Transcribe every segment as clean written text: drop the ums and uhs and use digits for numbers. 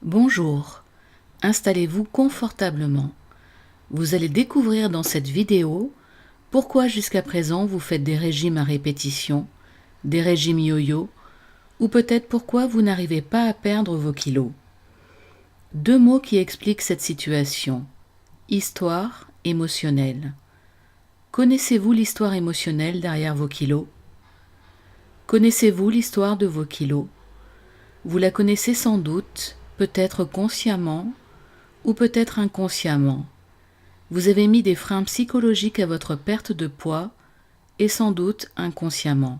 Bonjour, installez-vous confortablement. Vous allez découvrir dans cette vidéo pourquoi jusqu'à présent vous faites des régimes à répétition, des régimes yo-yo, ou peut-être pourquoi vous n'arrivez pas à perdre vos kilos. Deux mots qui expliquent cette situation. Histoire émotionnelle. Connaissez-vous l'histoire émotionnelle derrière vos kilos? Connaissez-vous l'histoire de vos kilos? Vous la connaissez sans doute, peut-être consciemment ou peut-être inconsciemment. Vous avez mis des freins psychologiques à votre perte de poids et sans doute inconsciemment.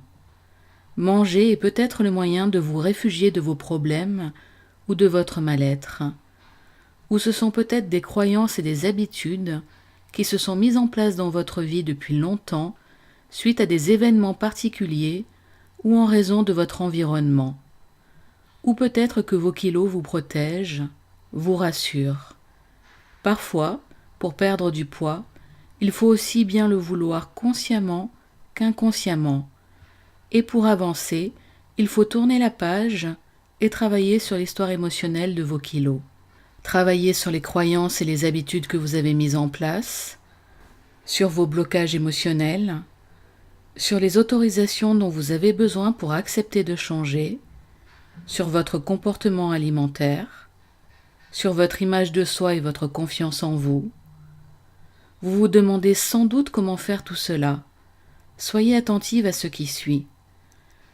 Manger est peut-être le moyen de vous réfugier de vos problèmes ou de votre mal-être. Ou ce sont peut-être des croyances et des habitudes qui se sont mises en place dans votre vie depuis longtemps suite à des événements particuliers ou en raison de votre environnement. Ou peut-être que vos kilos vous protègent, vous rassurent. Parfois, pour perdre du poids, il faut aussi bien le vouloir consciemment qu'inconsciemment. Et pour avancer, il faut tourner la page et travailler sur l'histoire émotionnelle de vos kilos. Travailler sur les croyances et les habitudes que vous avez mises en place, sur vos blocages émotionnels, sur les autorisations dont vous avez besoin pour accepter de changer, sur votre comportement alimentaire, sur votre image de soi et votre confiance en vous. Vous vous demandez sans doute comment faire tout cela. Soyez attentive à ce qui suit.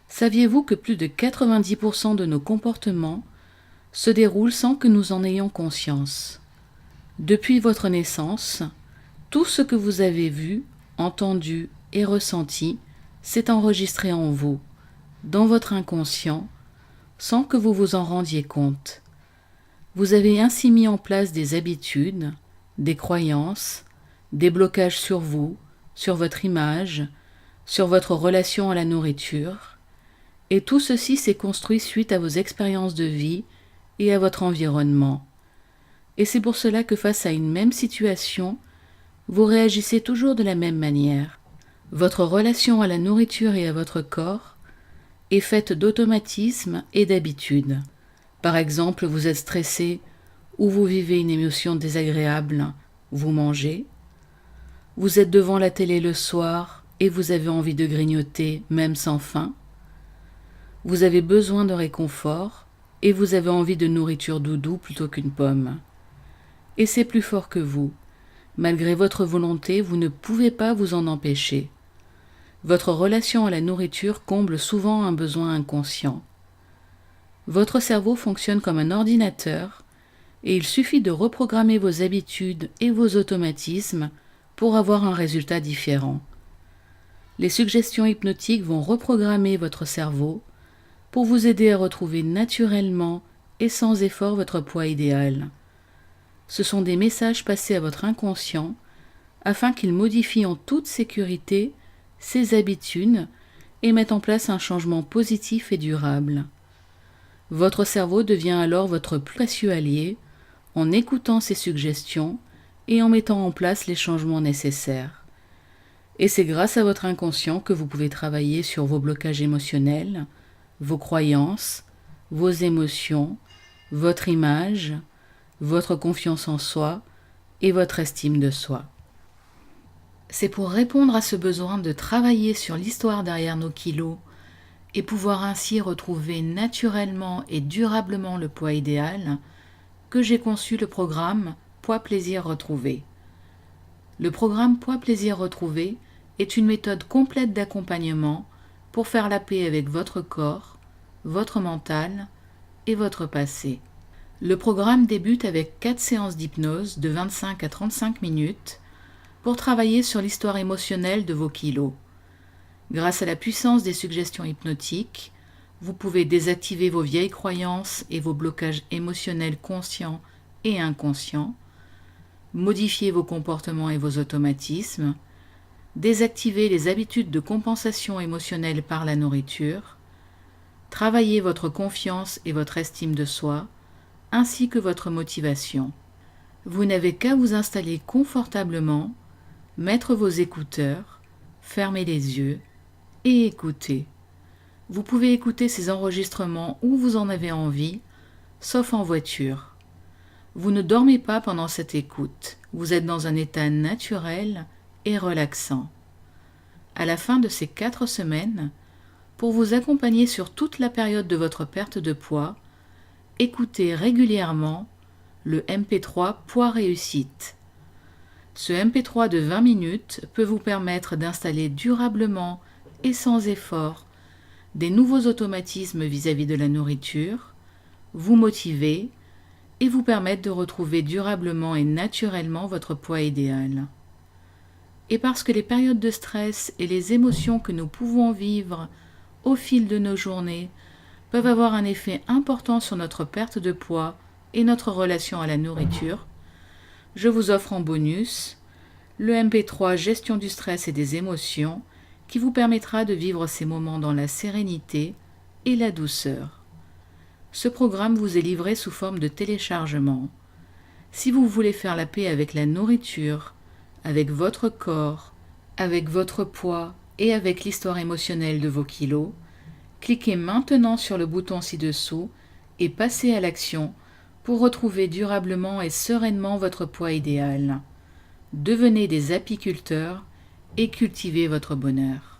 Saviez-vous que plus de 90% de nos comportements se déroulent sans que nous en ayons conscience? Depuis votre naissance, tout ce que vous avez vu, entendu et ressenti s'est enregistré en vous, dans votre inconscient, sans que vous vous en rendiez compte. Vous avez ainsi mis en place des habitudes, des croyances, des blocages sur vous, sur votre image, sur votre relation à la nourriture, et tout ceci s'est construit suite à vos expériences de vie et à votre environnement. Et c'est pour cela que face à une même situation, vous réagissez toujours de la même manière. Votre relation à la nourriture et à votre corps est faite d'automatismes et d'habitudes. Par exemple, vous êtes stressé ou vous vivez une émotion désagréable, vous mangez. Vous êtes devant la télé le soir et vous avez envie de grignoter même sans faim. Vous avez besoin de réconfort et vous avez envie de nourriture doudou plutôt qu'une pomme. Et c'est plus fort que vous. Malgré votre volonté, vous ne pouvez pas vous en empêcher. Votre relation à la nourriture comble souvent un besoin inconscient. Votre cerveau fonctionne comme un ordinateur et il suffit de reprogrammer vos habitudes et vos automatismes pour avoir un résultat différent. Les suggestions hypnotiques vont reprogrammer votre cerveau pour vous aider à retrouver naturellement et sans effort votre poids idéal. Ce sont des messages passés à votre inconscient afin qu'il modifie en toute sécurité ses habitudes et mette en place un changement positif et durable. Votre cerveau devient alors votre plus précieux allié en écoutant ces suggestions et en mettant en place les changements nécessaires. Et c'est grâce à votre inconscient que vous pouvez travailler sur vos blocages émotionnels, vos croyances, vos émotions, votre image, votre confiance en soi et votre estime de soi. C'est pour répondre à ce besoin de travailler sur l'histoire derrière nos kilos et pouvoir ainsi retrouver naturellement et durablement le poids idéal que j'ai conçu le programme Poids Plaisir Retrouvé. Le programme Poids Plaisir Retrouvé est une méthode complète d'accompagnement pour faire la paix avec votre corps, votre mental et votre passé. Le programme débute avec 4 séances d'hypnose de 25 à 35 minutes pour travailler sur l'histoire émotionnelle de vos kilos. Grâce à la puissance des suggestions hypnotiques, vous pouvez désactiver vos vieilles croyances et vos blocages émotionnels conscients et inconscients, modifier vos comportements et vos automatismes, désactiver les habitudes de compensation émotionnelle par la nourriture, travailler votre confiance et votre estime de soi, ainsi que votre motivation. Vous n'avez qu'à vous installer confortablement, mettre vos écouteurs, fermer les yeux et écouter. Vous pouvez écouter ces enregistrements où vous en avez envie, sauf en voiture. Vous ne dormez pas pendant cette écoute, vous êtes dans un état naturel et relaxant. À la fin de ces 4 semaines, pour vous accompagner sur toute la période de votre perte de poids, écoutez régulièrement le MP3 Poids Réussite. Ce MP3 de 20 minutes peut vous permettre d'installer durablement et sans effort des nouveaux automatismes vis-à-vis de la nourriture, vous motiver et vous permettre de retrouver durablement et naturellement votre poids idéal. Et parce que les périodes de stress et les émotions que nous pouvons vivre au fil de nos journées peuvent avoir un effet important sur notre perte de poids et notre relation à la nourriture, je vous offre en bonus le MP3 Gestion du stress et des émotions qui vous permettra de vivre ces moments dans la sérénité et la douceur. Ce programme vous est livré sous forme de téléchargement. Si vous voulez faire la paix avec la nourriture, avec votre corps, avec votre poids et avec l'histoire émotionnelle de vos kilos, cliquez maintenant sur le bouton ci-dessous et passez à l'action pour retrouver durablement et sereinement votre poids idéal. Devenez des apiculteurs et cultivez votre bonheur.